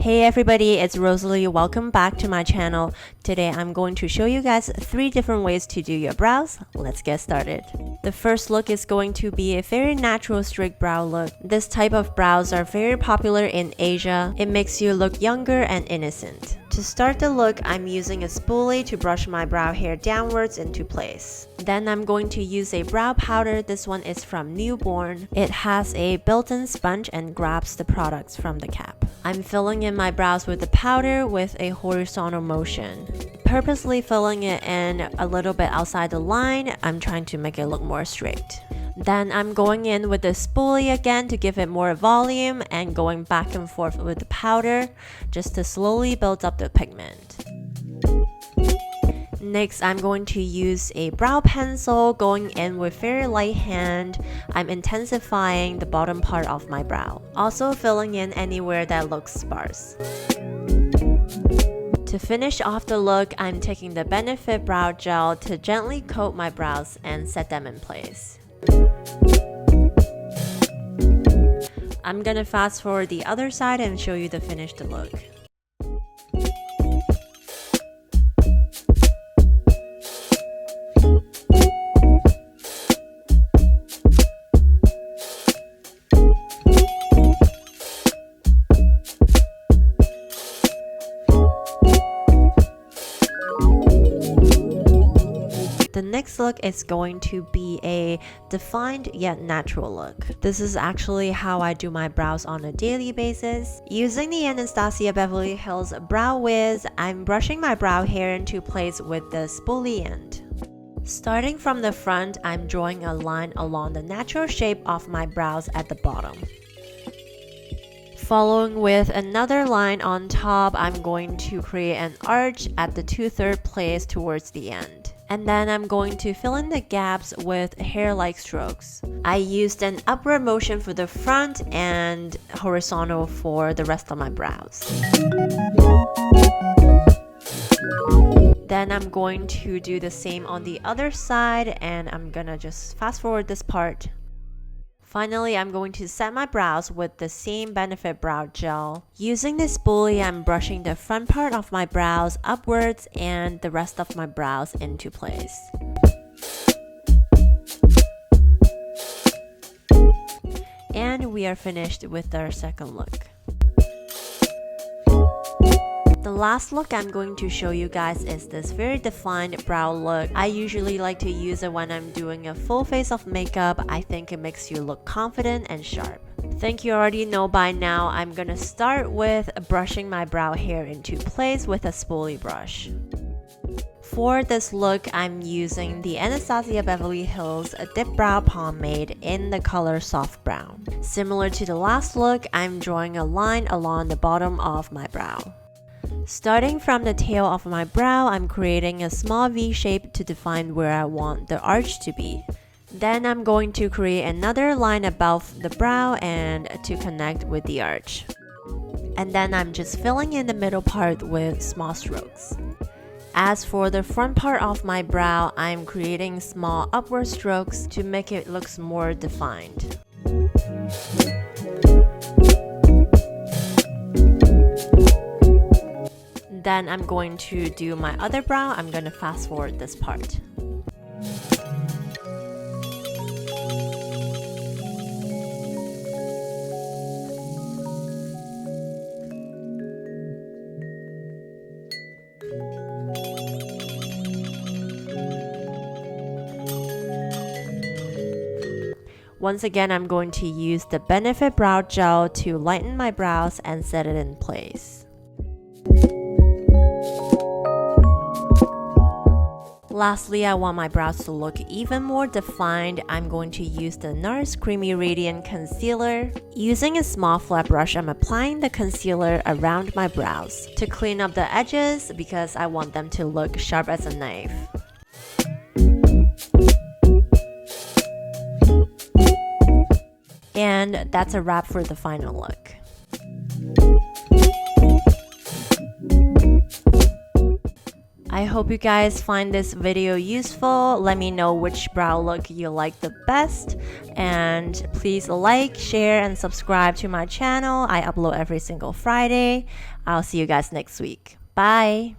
Hey everybody, it's Rosalie. Welcome back to my channel. Today I'm going to show you guys 3 different ways to do your brows. Let's get started. The first look is going to be a very natural straight brow look. This type of brows are very popular in Asia. It makes you look younger and innocent. To start the look, I'm using a spoolie to brush my brow hair downwards into place. Then I'm going to use a brow powder. This one is from Newborn. It has a built-in sponge and grabs the products from the cap. I'm filling in my brows with the powder with a horizontal motion. Purposely filling it in a little bit outside the line. I'm trying to make it look more straight. Then I'm going in with the spoolie again to give it more volume and going back and forth with the powder just to slowly build up the pigment. Next, I'm going to use a brow pencil, going in with very light hand. I'm intensifying the bottom part of my brow, also filling in anywhere that looks sparse. To finish off the look, I'm taking the Benefit Brow Gel to gently coat my brows and set them in place. I'm gonna fast forward the other side and show you the finished look. The next look is going to be a defined yet natural look. This is actually how I do my brows on a daily basis. Using the Anastasia Beverly Hills Brow Wiz, I'm brushing my brow hair into place with the spoolie end. Starting from the front, I'm drawing a line along the natural shape of my brows at the bottom. Following with another line on top, I'm going to create an arch at the 2/3 place towards the end. And then I'm going to fill in the gaps with hair-like strokes. I used an upward motion for the front and horizontal for the rest of my brows. Then I'm going to do the same on the other side, and I'm gonna just fast forward this part. Finally, I'm going to set my brows with the same Benefit Brow Gel. Using this spoolie, I'm brushing the front part of my brows upwards and the rest of my brows into place. And we are finished with our second look. The last look I'm going to show you guys is this very defined brow look. I usually like to use it when I'm doing a full face of makeup. I think it makes you look confident and sharp. Think you already know by now, I'm gonna start with brushing my brow hair into place with a spoolie brush. For this look, I'm using the Anastasia Beverly Hills Dip Brow Pomade in the color Soft Brown. Similar to the last look, I'm drawing a line along the bottom of my brow. Starting from the tail of my brow, I'm creating a small V shape to define where I want the arch to be. Then I'm going to create another line above the brow and to connect with the arch. And then I'm just filling in the middle part with small strokes. As for the front part of my brow, I'm creating small upward strokes to make it look more defined. Then I'm going to do my other brow. I'm going to fast forward this part. Once again, I'm going to use the Benefit Brow Gel to lighten my brows and set it in place. Lastly, I want my brows to look even more defined. I'm going to use the NARS Creamy Radiant Concealer. Using a small flat brush, I'm applying the concealer around my brows to clean up the edges because I want them to look sharp as a knife. And that's a wrap for the final look. I hope you guys find this video useful. Let me know which brow look you like the best. And please like, share, and subscribe to my channel. I upload every single Friday. I'll see you guys next week. Bye!